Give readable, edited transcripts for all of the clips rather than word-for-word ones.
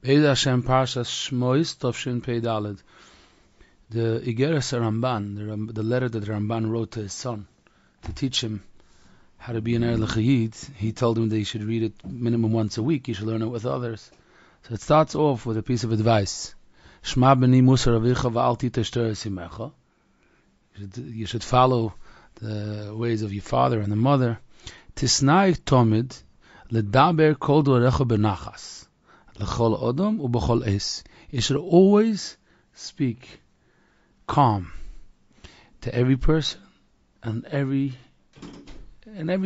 Be'ez Hashem Parshas Shmois Tovshin Pei Daled. The Igeres Ramban, the letter that Ramban wrote to his son to teach him how to be an Erlich Yid, he told him that he should read it minimum once a week. He should learn it with others. So it starts off with a piece of advice. Shma b'ni musar avicha v'al titesh teres imecha. You should follow the ways of your father and the mother. Tisnai tomid ledaber kol dorecha benachas lechol odom ubechol es. You should always speak calm to every person and every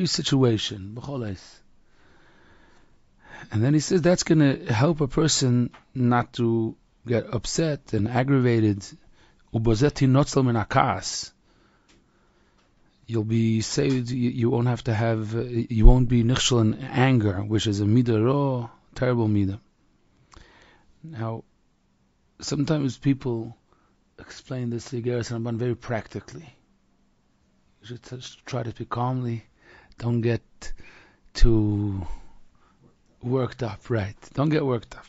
situation. Bechol es. And then he says that's going to help a person not to get upset and aggravated. Ubozeti notzal min hakas. You'll be saved. You won't have to have. You won't be nichshel in anger, which is a midah raw, terrible midah. Now, sometimes people explain this Igeres Ramban very practically. You should try to speak calmly. Don't get too worked up, right? Don't get worked up.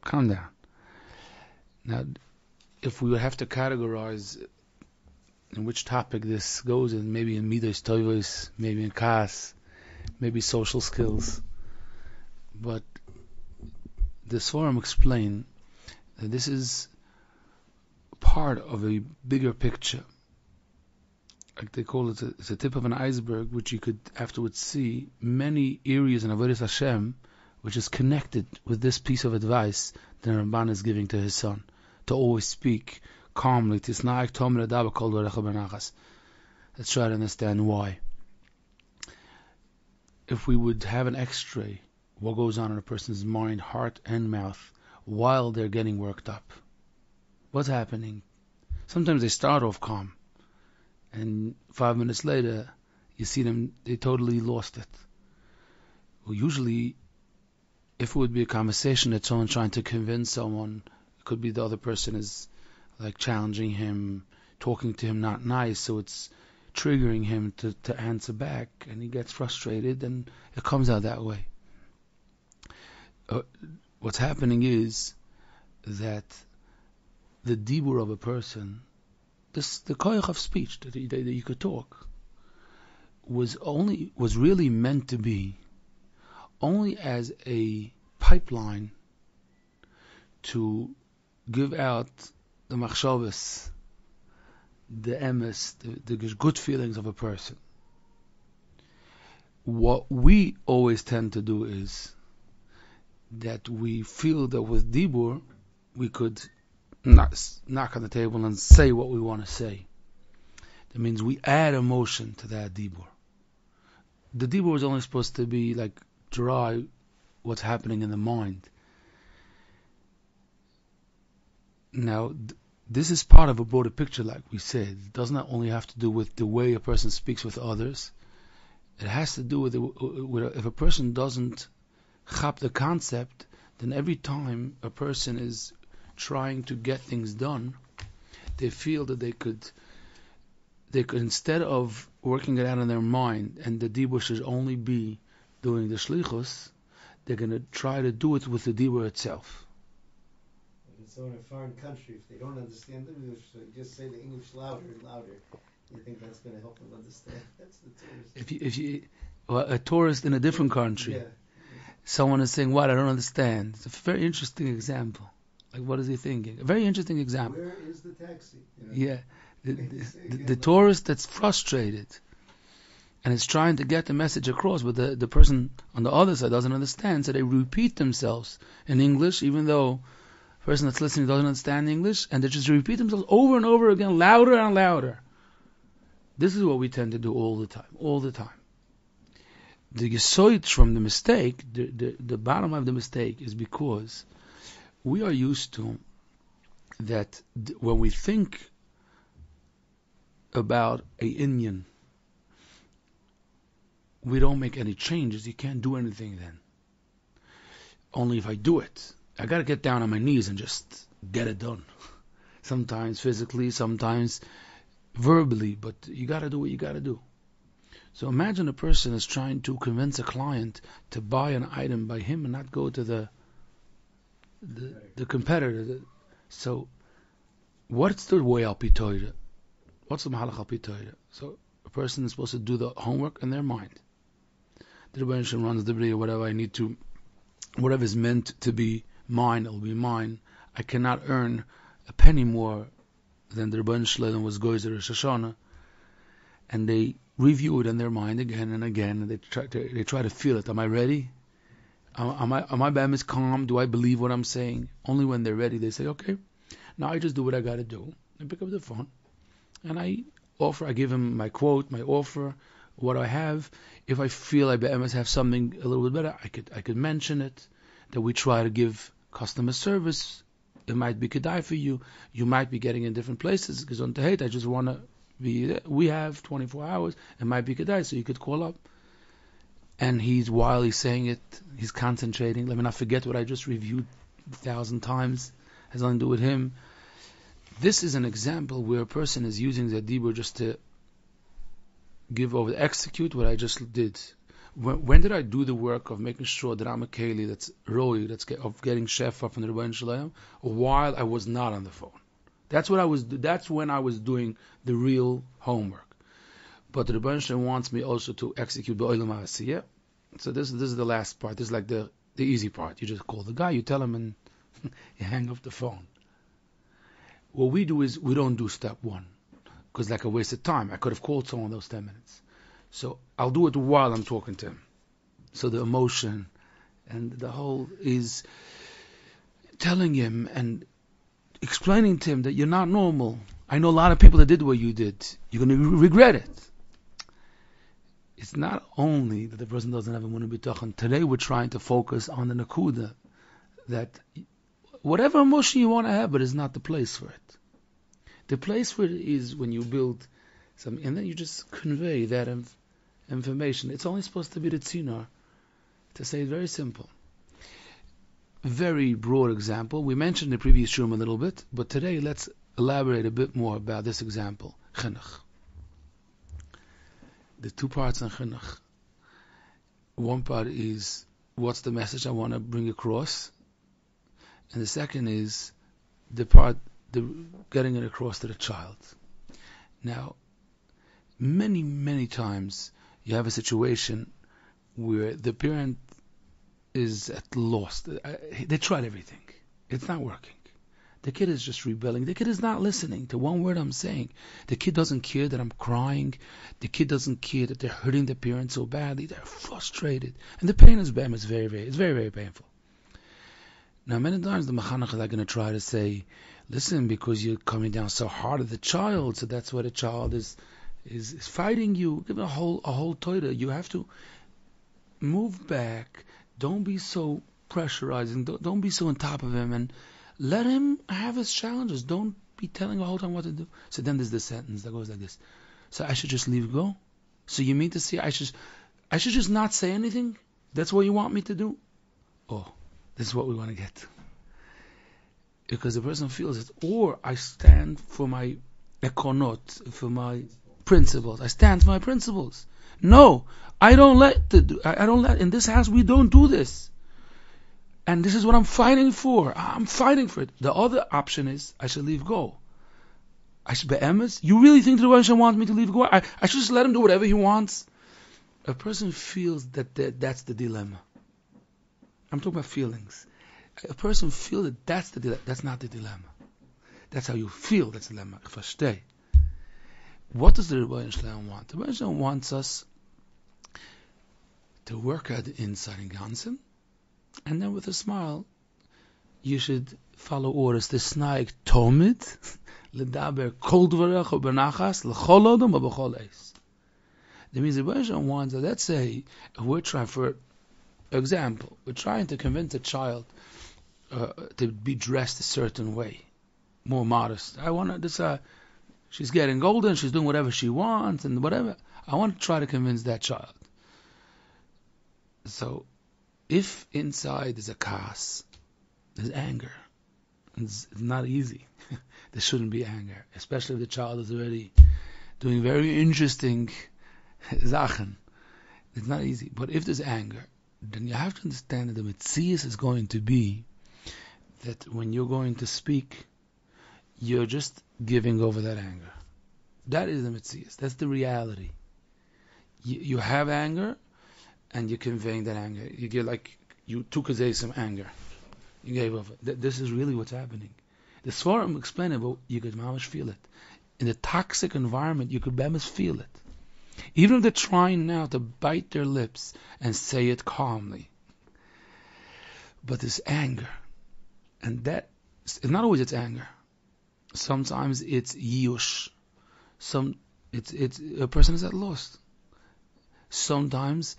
Calm down. Now, if we would have to categorize in which topic this goes in, maybe in Midas Toivos, maybe in Kas, maybe social skills. But the Sforim explain that this is part of a bigger picture. Like they call it, it's a tip of an iceberg, which you could afterwards see many areas in Avodas Hashem, which is connected with this piece of advice that Ramban is giving to his son, to always speak calmly. Let's try to understand why. If we would have an X-ray, what goes on in a person's mind, heart, and mouth while they're getting worked up? What's happening? Sometimes they start off calm, and 5 minutes later, you see them, they totally lost it. Well, usually, if it would be a conversation that someone's trying to convince someone, it could be the other person is like challenging him, talking to him not nice, so it's triggering him to answer back, and he gets frustrated, and it comes out that way. What's happening is that the dibur of a person, the koyach of speech that you could talk, was really meant to be only as a pipeline to give out the machshavas, the emes, the good feelings of a person. What we always tend to do is that we feel that with dibur we could knock on the table and say what we want to say. That means we add emotion to that dibur. The dibur is only supposed to be like dry what's happening in the mind. Now, this is part of a broader picture, like we said. It does not only have to do with the way a person speaks with others. It has to do with if a person doesn't chap the concept, then every time a person is trying to get things done, they feel that they could instead of working it out in their mind, and the dibur should only be doing the shlichus, they're going to try to do it with the dibur itself. So in a foreign country, if they don't understand English, so just say the English louder and louder. You think that's going to help them understand? That's the tourist. A tourist in a different country, yeah. Someone is saying, "What? I don't understand." It's a very interesting example. Like, what is he thinking? A very interesting example. Where is the taxi? Yeah, the tourist that's frustrated and is trying to get the message across, but the person on the other side doesn't understand, so they repeat themselves in English, even though the person that's listening doesn't understand English, and they just repeat themselves over and over again, louder and louder. This is what we tend to do all the time. The yesoid from the mistake, the bottom of the mistake is because we are used to that when we think about a Indian, we don't make any changes. You can't do anything then. Only if I do it. I got to get down on my knees and just get it done. Sometimes physically, sometimes verbally, but you got to do what you got to do. So imagine a person is trying to convince a client to buy an item by him and not go to the the competitor. So, what's the way al pitoida? What's the mahalach al pitoida? So, a person is supposed to do the homework in their mind. The Rebbe Shem runs the bria, whatever I need to, whatever is meant to be mine, it'll be mine. I cannot earn a penny more than the Rebbe Shem was goyzer Rosh Hashanah. And they review it in their mind again and again, and they try to feel it. Am I ready? Am I be'emes calm? Do I believe what I'm saying? Only when they're ready, they say, okay, now I just do what I got to do. I pick up the phone, and I give him my quote, my offer, what I have. If I feel I be'emes have something a little bit better, I could mention it, that we try to give customer service. It might be kedai for you. You might be getting in different places, because on Tehit, I just want to we have 24 hours. It might be kedai, so you could call up. And while he's saying it, he's concentrating. Let me not forget what I just reviewed 1,000 times. Has nothing to do with him. This is an example where a person is using the dibur just to execute what I just did. When did I do the work of making sure that I'm a keli that's roi, of getting shefa from the Rebbeinu Shalom, while I was not on the phone? That's when I was doing the real homework. But the Rebbeinu Shalom wants me also to execute the olam ha'asiyah. So this is the last part. This is like the easy part. You just call the guy, you tell him, and you hang up the phone. What we do is we don't do step one, because like a waste of time. I could have called someone those 10 minutes. So I'll do it while I'm talking to him. So the emotion and the whole is telling him and explaining to him that you're not normal. I know a lot of people that did what you did. You're going to regret it. It's not only that the person doesn't have a munah bitachon. Today we're trying to focus on the nakuda, that whatever emotion you want to have, but it's not the place for it. The place for it is when you build something, and then you just convey that information. It's only supposed to be the tzinar, to say it very simple. Very broad example. We mentioned the previous room a little bit, but today let's elaborate a bit more about this example. Chinuch. The two parts in chinuch. One part is what's the message I want to bring across, and the second is the getting it across to the child. Now, many times you have a situation where the parent is at loss. They tried everything. It's not working. The kid is just rebelling. The kid is not listening to one word I'm saying. The kid doesn't care that I'm crying. The kid doesn't care that they're hurting the parent so badly. They're frustrated. And the pain is bad. It's very painful. Now, many times the mechanech are going to try to say, listen, because you're coming down so hard at the child, so that's why the child is fighting you. Give him a whole Torah. You have to move back. Don't be so pressurizing. Don't be so on top of him, and let him have his challenges. Don't be telling the whole time what to do. So then there's the sentence that goes like this. So I should just leave go? So you mean to say I should just not say anything? That's what you want me to do? Oh, this is what we want to get to. Because the person feels it. Or I stand for my ekonot, for my principles. I stand for my principles. No, I don't let in this house we don't do this. And this is what I'm fighting for. I'm fighting for it. The other option is I should leave go. I should be emes. You really think the Rebbe wants me to leave go? I should just let him do whatever he wants. A person feels that's the dilemma. I'm talking about feelings. A person feels that that's the dilemma. That's not the dilemma. That's how you feel. That's the dilemma. Versteh. What does the Rebbe want? The Rebbe wants us to work at the inside in Gansen, and then with a smile, you should follow orders. The snaik tomid, ledaber kol dvarech u'benachas l'chol odom u'b'chol eis. That means the Rebbe wants that, let's say, we're trying, for example, we're trying to convince a child to be dressed a certain way, more modest. I want to she's getting older, she's doing whatever she wants, and whatever. I want to try to convince that child. So, if inside there's a kas, there's anger. It's not easy. There shouldn't be anger, especially if the child is already doing very interesting zachen. It's not easy. But if there's anger, then you have to understand that the metzias is going to be that when you're going to speak, you're just giving over that anger. That is the Metzias. That's the reality. You have anger, and you're conveying that anger. You get like, you took some anger. You gave over. This is really what's happening. The Svarim explain it, but you could mamish feel it. In a toxic environment, you could mamish feel it. Even if they're trying now to bite their lips and say it calmly. But this anger, and that, it's not always it's anger. Sometimes it's yush. It's a person is at loss. Sometimes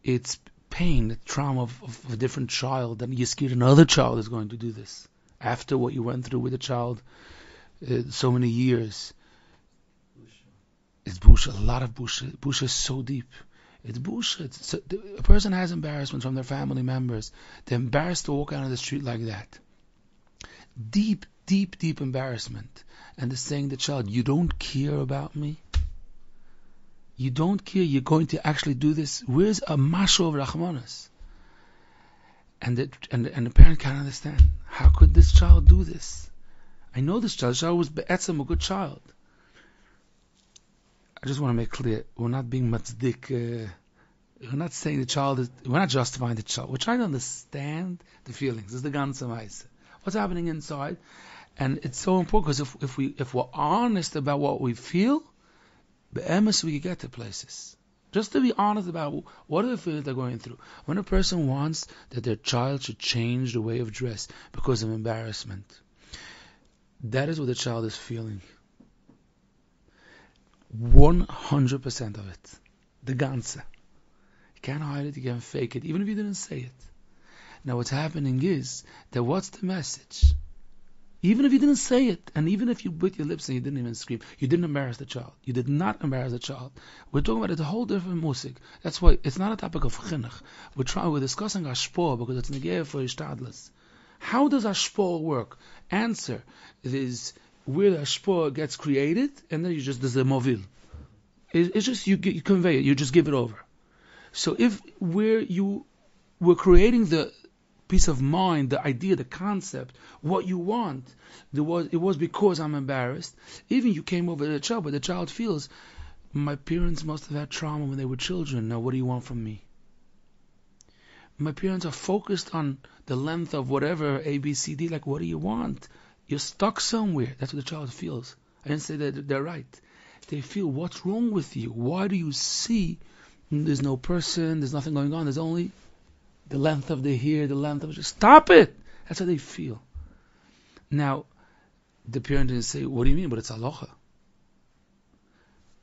it's pain, the trauma of a different child, and you're scared another child is going to do this after what you went through with a child so many years. It's busha, a lot of busha. Busha is so deep. It's busha. A person has embarrassment from their family members. They're embarrassed to walk out on the street like that. Deep, deep, deep embarrassment. And they're saying to the child, you don't care about me? You don't care, you're going to actually do this? Where's a masho of Rachmanas? And the parent can't understand. How could this child do this? I know this child. The child was be'etzem, a good child. I just want to make clear, we're not being matzdik, we're not saying the child is, we're not justifying the child. We're trying to understand the feelings. This is the ganze Maise. What's happening inside? And it's so important because if we're honest about what we feel, be'emes we get to places. Just to be honest about what are the feelings they're going through. When a person wants that their child should change the way of dress because of embarrassment, that is what the child is feeling. 100% of it. The ganze. You can't hide it, you can't fake it, even if you didn't say it. Now what's happening is that what's the message? Even if you didn't say it, and even if you bit your lips and you didn't even scream, you didn't embarrass the child. You did not embarrass the child. We're talking about it, a whole different musik. That's why it's not a topic of chinuch. We're discussing ashpor because it's negeh for ishtadlis. How does ashpor work? Answer. It is where the ashpor gets created, and then there's a movil. It's just you convey it. You just give it over. So if where you were creating the peace of mind, the idea, the concept, what you want, it was because I'm embarrassed. Even you came over to the child, but the child feels, my parents must have had trauma when they were children. Now what do you want from me? My parents are focused on the length of whatever, A, B, C, D, like what do you want? You're stuck somewhere. That's what the child feels. I didn't say that they're right. They feel, what's wrong with you? Why do you see there's no person, there's nothing going on, there's only the length of the hair, the length of just stop it. That's how they feel. Now, the parent didn't say, what do you mean? But it's halacha.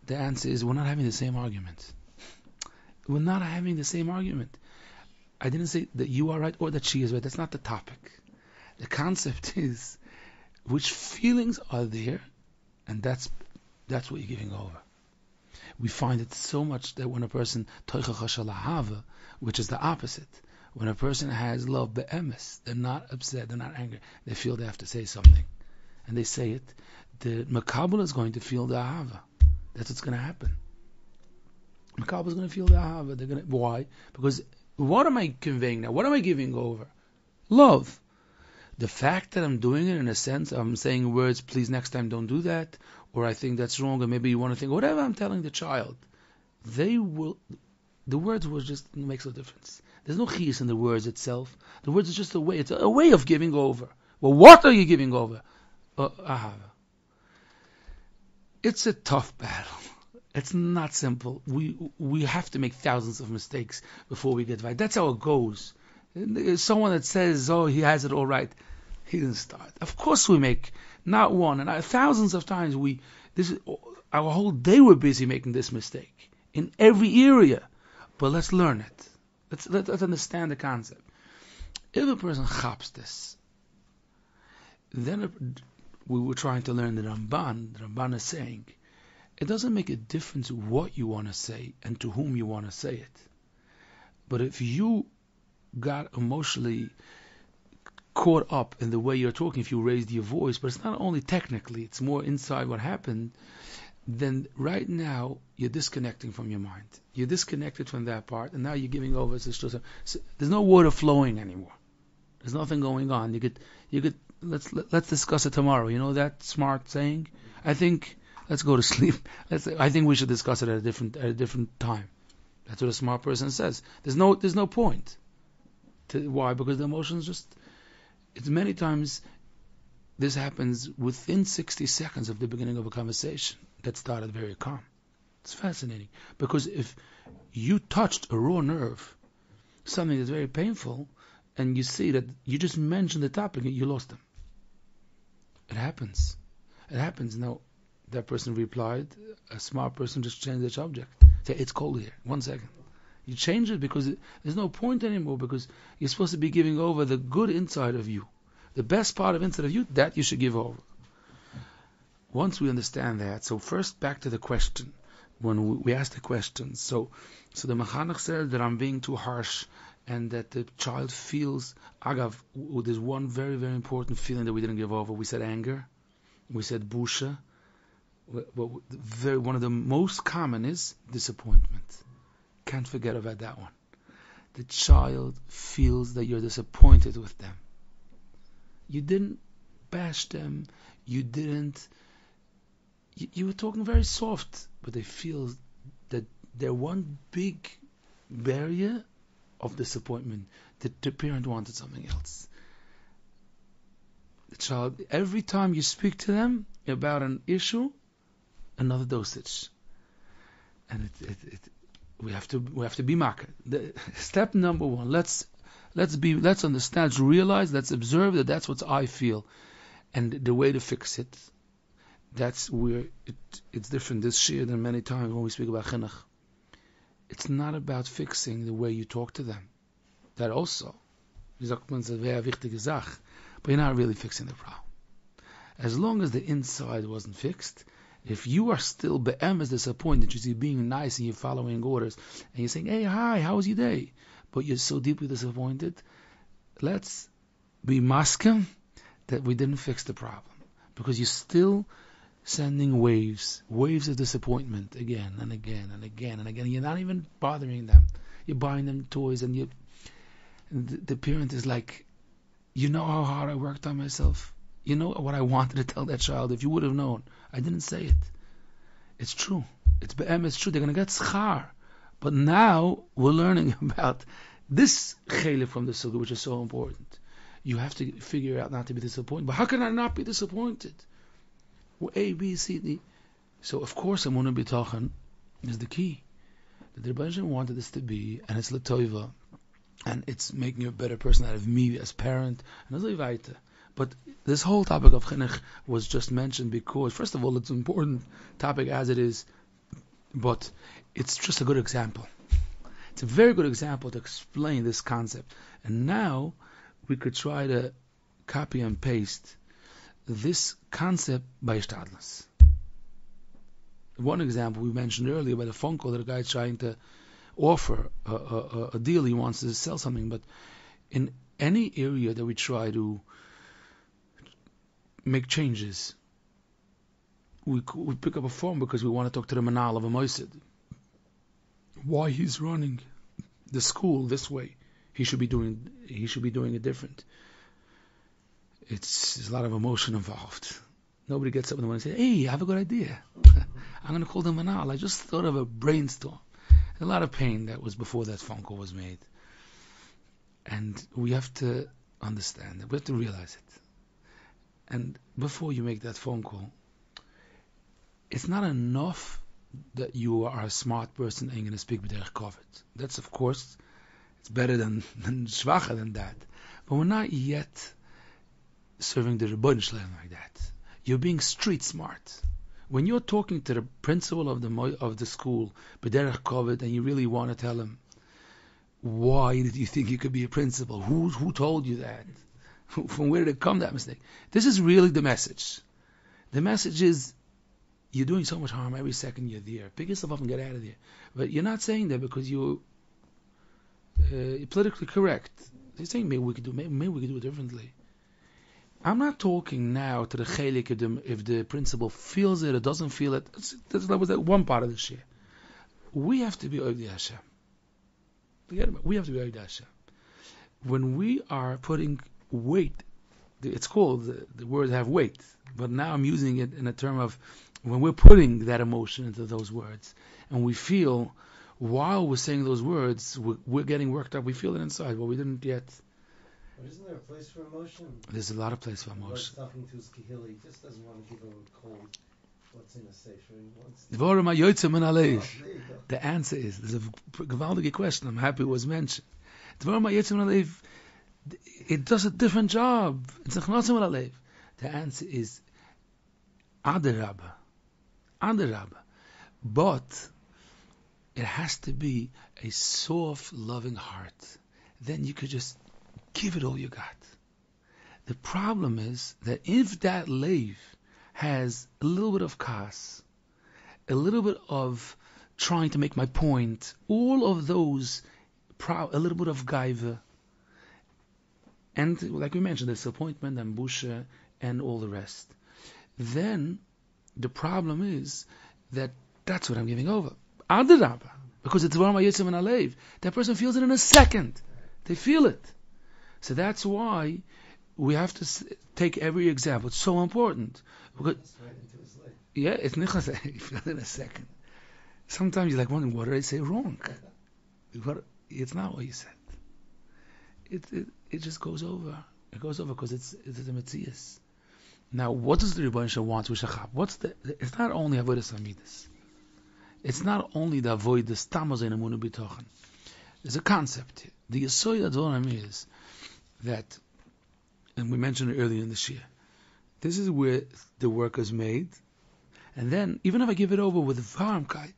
The answer is, we're not having the same argument. We're not having the same argument. I didn't say that you are right or that she is right. That's not the topic. The concept is, which feelings are there, and that's what you're giving over. We find it so much that when a person, which is the opposite, when a person has love be'emes, they're not upset, they're not angry, they feel they have to say something. And they say it, the Makabal is going to feel the ahava. That's what's going to happen. Makabal is going to feel the ahava. Why? Because what am I conveying now? What am I giving over? Love. The fact that I'm doing it in a sense, I'm saying words, please next time don't do that, or I think that's wrong, or maybe you want to think, whatever I'm telling the child, the words will just makes no difference. There's no chiyus in the words itself. The words is just a way. It's a way of giving over. Well, what are you giving over? Ahava. It's a tough battle. It's not simple. We have to make thousands of mistakes before we get right. That's how it goes. Someone that says, oh, he has it all right, he didn't start. Of course we make not one, and thousands of times our whole day we're busy making this mistake in every area. But let's learn it. Let's understand the concept. If a person chaps this, then we were trying to learn the Ramban. The Ramban is saying, it doesn't make a difference what you want to say and to whom you want to say it. But if you got emotionally caught up in the way you're talking, if you raised your voice, but it's not only technically, it's more inside what happened, then right now you're disconnecting from your mind. You're disconnected from that part, and now you're giving over to so there's no water flowing anymore. There's nothing going on. Let's discuss it tomorrow. You know that smart saying? I think let's go to sleep. I think we should discuss it at a different time. That's what a smart person says. There's no point. Why? Because the emotions it's many times this happens within 60 seconds of the beginning of a conversation that started very calm. It's fascinating. Because if you touched a raw nerve, something that's very painful, and you see that you just mentioned the topic and you lost them. It happens. Now, that person replied, a smart person just changed the subject. Say, it's cold here. 1 second. You change it because there's no point anymore, because you're supposed to be giving over the good inside of you. The best part of inside of you, that you should give over. Once we understand that, so first back to the question. When we ask the question, so the mechanech says that I'm being too harsh, and that the child feels, agav, there's one very, very important feeling that we didn't give over. We said anger, we said busha. One of the most common is disappointment. Can't forget about that one. The child feels that you're disappointed with them. You didn't bash them, you were talking very soft, but they feel that they're one big barrier of disappointment, that the parent wanted something else. The child, every time you speak to them about an issue, another dosage. And we have to be makar. Step number one, let's understand, let's realize, let's observe that that's what I feel. And the way to fix it, that's where it's different this year than many times when we speak about chinuch. It's not about fixing the way you talk to them. That also, but you're not really fixing the problem. As long as the inside wasn't fixed, if you are still be'emes disappointed, you're being nice and you're following orders, and you're saying, hey, hi, how was your day? But you're so deeply disappointed, let's be maskim that we didn't fix the problem. Because you're still sending waves of disappointment again and again and again and again. You're not even bothering them. You're buying them toys, and the parent is like, you know how hard I worked on myself? You know what I wanted to tell that child? If you would have known, I didn't say it. It's true. It's true. They're going to get schar. But now we're learning about this chele from the suga, which is so important. You have to figure out not to be disappointed. But how can I not be disappointed? Well, A, B, C, D. So of course Amunah Bitachon is the key. The Rebbe wanted this to be, and it's l'toiva, and it's making a better person out of me as parent, and as weiter. But this whole topic of chinuch was just mentioned because, first of all, it's an important topic as it is, but it's just a good example. It's a very good example to explain this concept. And now we could try to copy and paste this concept by Shtadlis. One example we mentioned earlier by the phone call that a guy is trying to offer a deal. He wants to sell something, but in any area that we try to make changes, we pick up a phone because we want to talk to the manal of a moisid. Why he's running the school this way? He should be doing it different. There's a lot of emotion involved. Nobody gets up in the morning and says, hey, I have a good idea. I'm going to call the manal. I just thought of a brainstorm. A lot of pain that was before that phone call was made. And we have to understand that. We have to realize it. And before you make that phone call, it's not enough that you are a smart person and you're going to speak b'derech kavod. That's, of course, it's better than schwacher than that. But we're not yet serving the Rebbeinu Shalom like that. You're being street smart. When you're talking to the principal of the school, b'derech kavod, and you really want to tell him, why did you think you could be a principal? Who told you that? From where did it come, that mistake? This is really the message. The message is, you're doing so much harm every second you're there. Pick yourself up and get out of there. But you're not saying that because you're politically correct. You're saying maybe we could do it differently. I'm not talking now to the chelik if the principal feels it or doesn't feel it. That was one part of the share. We have to be Ovdei Hashem. Forget about it. We have to be Ovdei Hashem. When we are putting weight. It's called, the words have weight, but now I'm using it in a term of when we're putting that emotion into those words, and we feel while we're saying those words, we're getting worked up. We feel it inside, but we didn't yet. But isn't there a place for emotion? There's a lot of place for emotion. He's talking to his kahila, he just doesn't want to give over cold. What's in a sefer? He wants to... There you go. The answer is, there's a gewaltige question. I'm happy it was mentioned. It does a different job. It's a chnosim alev. The answer is adarabba. But it has to be a soft, loving heart. Then you could just give it all you got. The problem is that if that leiv has a little bit of kas, a little bit of trying to make my point, all of those, a little bit of gaiva, and like we mentioned, disappointment and busha and all the rest, then the problem is that that's what I'm giving over. Adarabba, because it's Dvar Yitzim and Alev. That person feels it in a second. They feel it. So that's why we have to take every example. It's so important. Because, right into his life. Yeah, it's nichas. You feel it in a second. Sometimes you're like wondering, what did I say wrong? It's not what you said. It just goes over. It goes over because it's a metzias. Now, what does the Rebbeinu Shalom want with Shachab? It's not only avodas amidas. It's not only the avodas tamos and emuna bitachon. There's a concept here. The Yesod Adonam is that, and we mentioned it earlier in the Shia, this is where the work is made, and then, even if I give it over with varmkeit,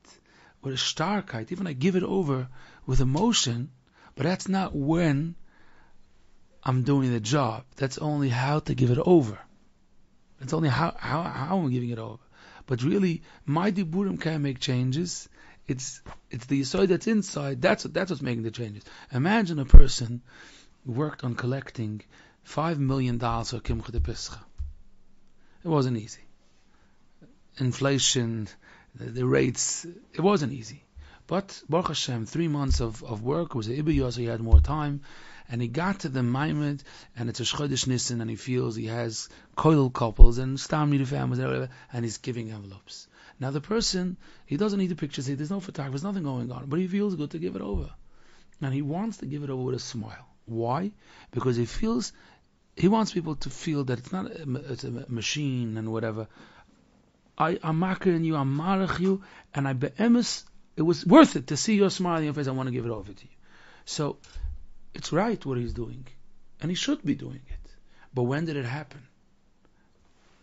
with a starkheit, even I give it over with emotion, but that's not when I'm doing the job. That's only how to give it over. That's only how I'm giving it over. But really, my diburim can make changes. It's the Yesod that's inside. That's what's making the changes. Imagine a person who worked on collecting $5 million for Kimcha de Pescha. It wasn't easy. Inflation, the rates, it wasn't easy. But Baruch Hashem, 3 months of work, was a Ibiyah, so he had more time, and he got to the Maimed, and it's a Chodesh Nissen, and he feels he has koil couples and Stam Nida families and whatever, and he's giving envelopes. Now the person, he doesn't need the pictures, there's no photography, there's nothing going on, but he feels good to give it over. And he wants to give it over with a smile. Why? Because he wants people to feel that it's a machine and whatever. I'm marking you, I'm marach you, and it was worth it to see your smile on your face. I want to give it over to you. So it's right what he's doing, and he should be doing it. But when did it happen?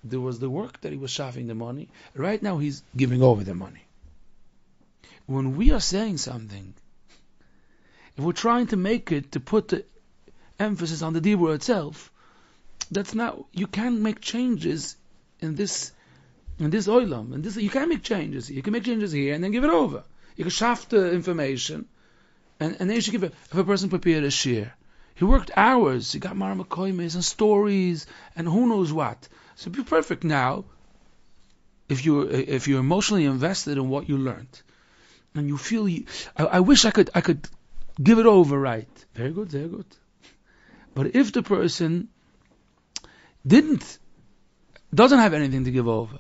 There was the work that he was shaving the money. Right now he's giving over the money. When we are saying something, if we're trying to make it to put the emphasis on the dibur itself, that's not. You can't make changes in this oilam. And this you can't make changes. You can make changes here and then give it over. You can shaft the information, and then you should give it. If a person prepared a shir, he worked hours. He got maramakoimes and stories and who knows what. So be perfect now. If you're emotionally invested in what you learned, and you feel I wish I could give it over right. Very good, very good. But if the person doesn't have anything to give over,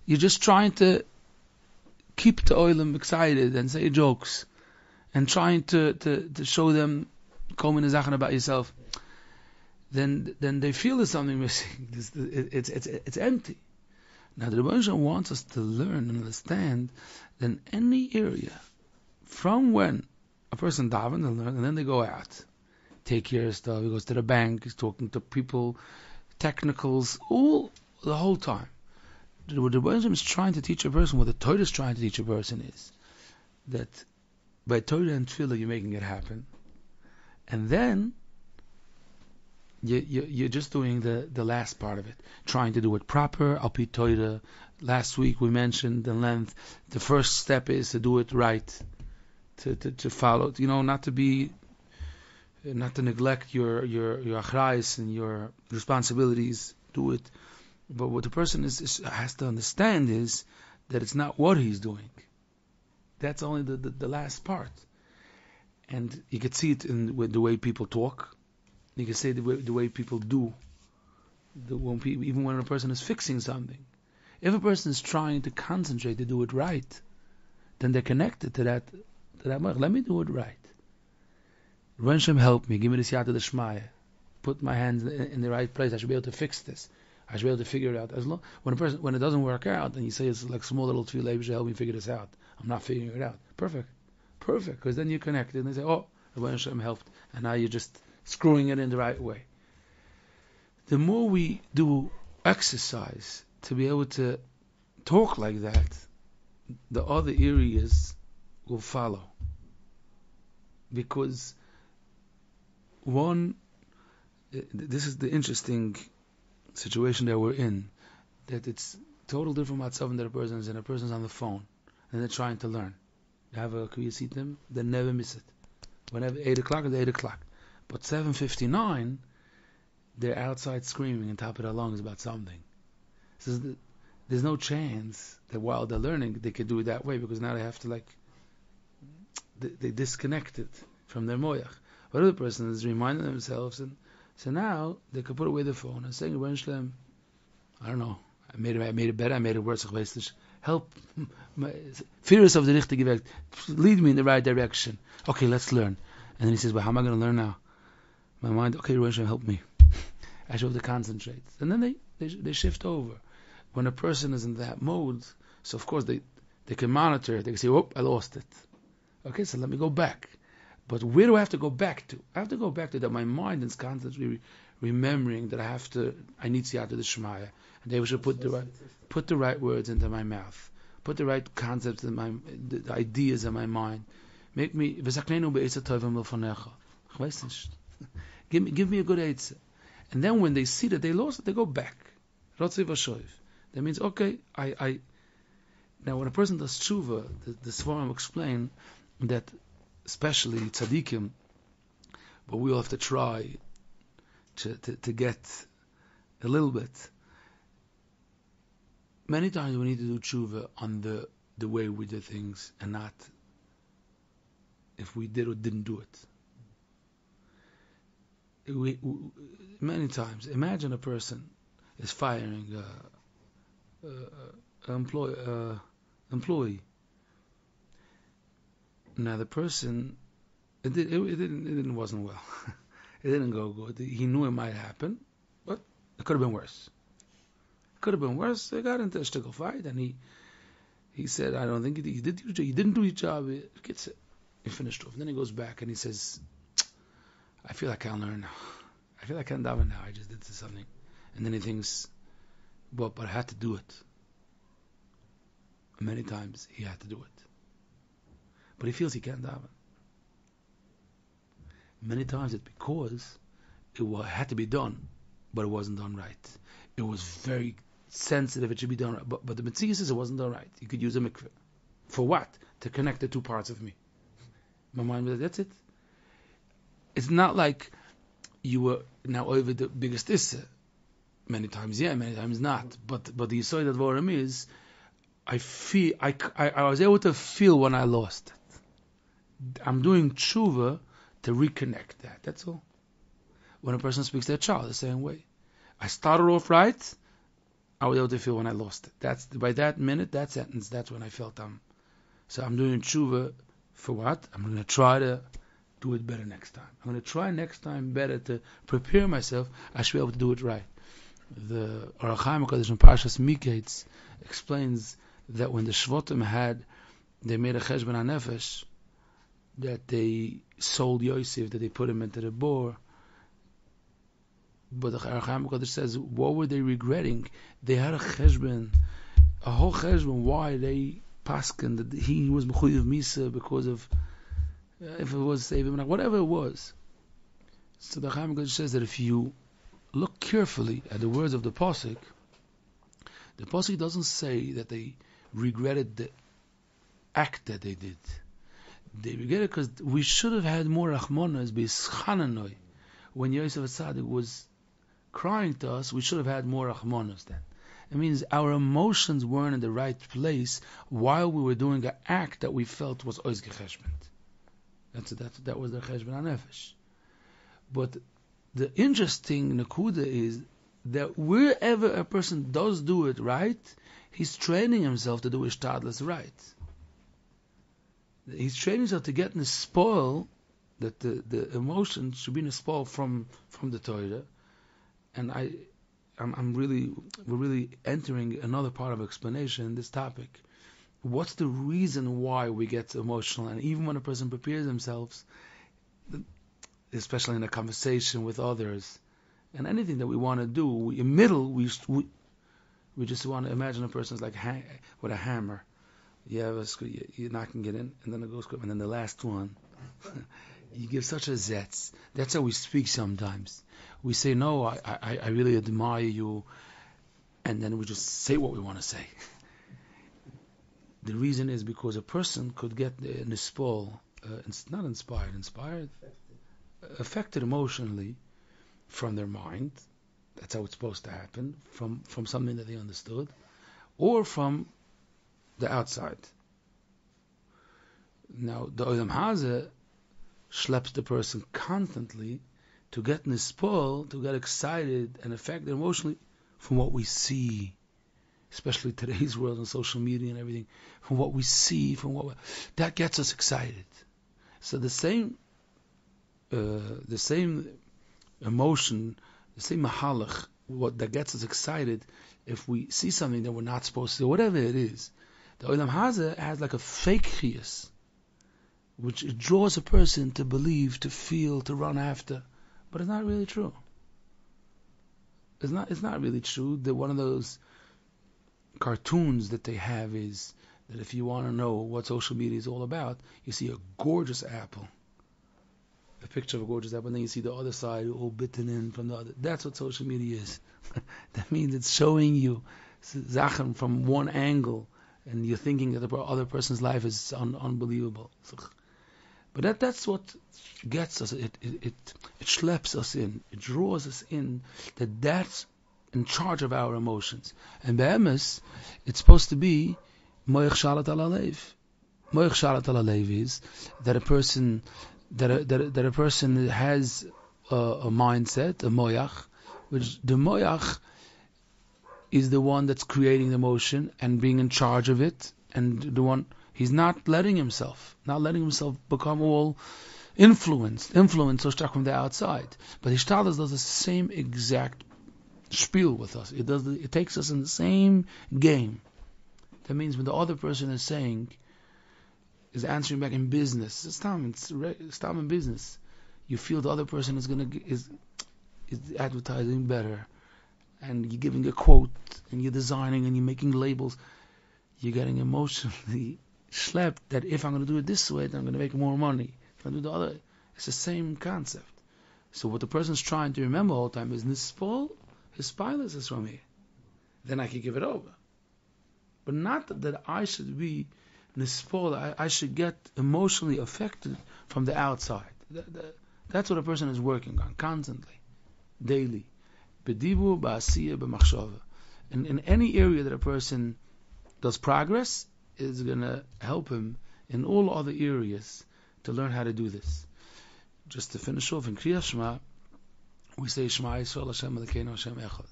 you're just trying to keep the oilim excited and say jokes and trying to show them common zachen about yourself, then they feel there's something missing. It's empty. Now the Rebbe wants us to learn and understand that in any area, from when a person davens and learn, and then they go out, take care of stuff, he goes to the bank, he's talking to people, technicals, all the whole time. What the Rebbe is trying to teach a person, what the Torah is trying to teach a person is that by Torah and Tefillah you're making it happen, and then you're just doing the last part of it, trying to do it proper. Al pi Torah. Last week we mentioned the length. The first step is to do it right, to follow. Not to neglect your achrayos and your responsibilities. Do it. But what the person has to understand is that it's not what he's doing. That's only the last part. And you can see it with the way people talk. You can say the way people do, even when a person is fixing something. If a person is trying to concentrate to do it right, then they're connected to that. Let me do it right. Ren Shem, help me. Give me the siyata the shmaya. Put my hands in the right place. I should be able to fix this. I should be able to figure it out. When it doesn't work out, and you say it's like small little tefillah, help me figure this out. I'm not figuring it out. Perfect. Because then you're connected, and they say, oh, Ren Shem helped, and now you're just screwing it in the right way. The more we do exercise to be able to talk like that, the other areas will follow. Because this is the interesting situation that we're in, that it's total different matzav that a person's in. A person's on the phone, and they're trying to learn. They have a kriyasitim, they never miss it. Whenever 8 o'clock is 8 o'clock. But 7:59, they're outside screaming and top of their lungs about something. So there's no chance that while they're learning, they could do it that way, because now they have to they disconnect it from their moyach. But other person is reminding themselves, and so now they could put away the phone and saying, I don't know, I made it better, I made it worse, help, fearless of the richtige weg, lead me in the right direction. Okay, let's learn. And then he says, well, how am I going to learn now? My mind, okay, help me. I should have to concentrate. And then they shift over. When a person is in that mode, so of course they can monitor it. They can say, oh, I lost it. Okay, so let me go back. But where do I have to go back to? I have to go back to that my mind is constantly remembering that I need siyata the shmaya. And they should put the right words into my mouth. Put the right concepts in the ideas in my mind. Make me, give me a good eitzah. And then when they see that they lost it, they go back. That means, okay, now when a person does tshuva, the Svarim explain that especially tzaddikim, but we all have to try to get a little bit. Many times we need to do tshuva on the way we did things, and not if we did or didn't do it. Many times, imagine a person is firing an employee. Now the person, it wasn't well. It didn't go good. He knew it might happen, but it could have been worse. They got into a shtickle fight, and he said, "I don't think you didn't do your job." He finished off. And then he goes back and he says, "I feel like I can learn now. I feel like I can daven now. I just did something." And then he thinks, but I had to do it. Many times he had to do it. But he feels he can't daven. Many times it's because it had to be done, but it wasn't done right. It was very sensitive, it should be done right. But the Metziah says it wasn't done right. You could use a mikveh. For what? To connect the two parts of me. My mind was, that's it. It's not like you were now over the biggest issa. Many times, yeah, many times not. But the Yisod of Vorim is, I was able to feel when I lost it. I'm doing tshuva to reconnect that. That's all. When a person speaks to their child, the same way. I started off right, I was able to feel when I lost it. By that minute, that sentence, that's when I felt So I'm doing tshuva for what? I'm going to try to do it better next time. I'm going to try next time better to prepare myself. I should be able to do it right. The Orach Chaim HaKadosh in Parshas Miketz explains that when the Shvotim they made a cheshbon hanefesh, that they sold Yosef, that they put him into the bore. But the Orach Chaim HaKadosh says, what were they regretting? They had a whole cheshbon, why they paskin that he was mechuyev misa because of if it was saving, whatever it was. So the Orach Chaim HaKadosh says that if you look carefully at the words of the Pasuk doesn't say that they regretted the act that they did. They regretted it because we should have had more Rachmanas b'Ischananoi. When Yosef Atzadik was crying to us, we should have had more Rachmanas then. It means our emotions weren't in the right place while we were doing an act that we felt was Oizge Cheshbon. That was the Cheshbon HaNefesh. But the interesting nakuda is that wherever a person does do it right, he's training himself to do ishtadlus right. He's training himself to get in the spoil, that the emotion should be in the spoil from the Torah. And we're really entering another part of explanation in this topic. What's the reason why we get emotional? And even when a person prepares themselves, especially in a conversation with others, and anything that we want to do, we just want to imagine a person's like with a hammer. You have a screw, you're knocking it in, and then it goes, and then the last one. You give such a zetz. That's how we speak sometimes. We say, no, I really admire you, and then we just say what we want to say. The reason is because a person could get nispol, not inspired, affected emotionally from their mind. That's how it's supposed to happen, from something that they understood, or from the outside. Now, the Olam Hazeh schleps the person constantly to get nispol, to get excited and affected emotionally from what we see, especially today's world and social media and everything, from what we see, that gets us excited. So the same emotion, the same mahalach, what that gets us excited, if we see something that we're not supposed to, whatever it is, the Olam Hazeh has like a fake chiyus, which it draws a person to believe, to feel, to run after, but it's not really true. It's not really true. That one of those cartoons that they have is that if you want to know what social media is all about, you see a gorgeous apple, a picture of a gorgeous apple, and then you see the other side all bitten in from the other. That's what social media is. That means it's showing you Zachen from one angle, and you're thinking that the other person's life is unbelievable. But that's what gets us. It schleps us in. It draws us in. That's in charge of our emotions. And be'emes, it's supposed to be moich shalat al alev. Moich shalat al alev is that a person has a mindset, a moyach, which the moyach is the one that's creating the emotion and being in charge of it, and the one he's not letting himself become all influenced so stuck from the outside. But Hishtadlus does the same exact spiel with us. It takes us in the same game. That means when the other person is answering back in business, it's time in business. You feel the other person is advertising better, and you're giving a quote, and you're designing, and you're making labels. You're getting emotionally schlepped that if I'm going to do it this way, then I'm going to make more money. If I do the other, it's the same concept. So what the person's trying to remember all the time is nispol, his pilot is from here. Then I can give it over. But not that I should be nispol, I should get emotionally affected from the outside. That's what a person is working on constantly, daily. B'dibu, ba'asiyah, b'machshava. And in any area that a person does progress, is going to help him in all other areas to learn how to do this. Just to finish off, in Kriyas Shema, we say Shema Yisrael Hashem Elokeinu Hashem Echad.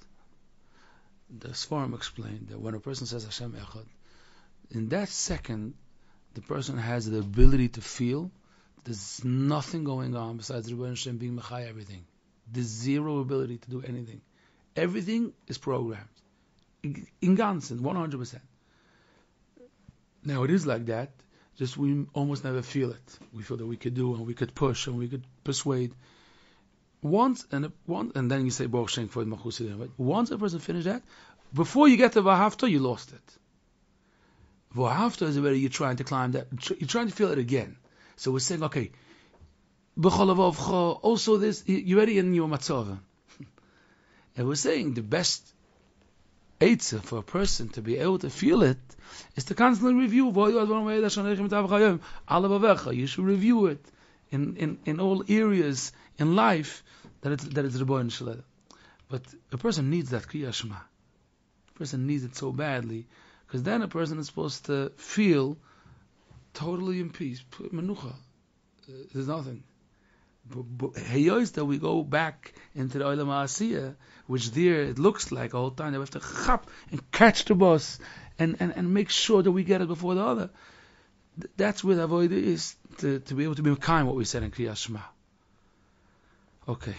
The Sforim explained that when a person says Hashem Echad, in that second, the person has the ability to feel there's nothing going on besides Rebbeinu Hashem being Mechai everything. There's zero ability to do anything. Everything is programmed. In Gansen, 100%. Now it is like that, just we almost never feel it. We feel that we could do and we could push and we could persuade. Once and then you say Baruch Shem Kavod Malchus Yisrael, right? Once a person finished that, before you get to V'ahavta, you lost it. V'ahavta is already you're trying to climb that, you're trying to feel it again. So we're saying, okay, also this, you're already in your matzava. And we're saying the best eitzah for a person to be able to feel it is to constantly review. You should review it in all areas in life that it's Rebbeinu Shalom. But a person needs that Kriyas Shema. A person needs it so badly, because then a person is supposed to feel totally in peace. Menucha. There's nothing. Heyois that we go back into the Olam HaAsiyah, which there it looks like all the time that we have to chop and catch the bus and make sure that we get it before the other. That's where the avoid is, to be able to be kind what we said in Kriyas Shema. Okay.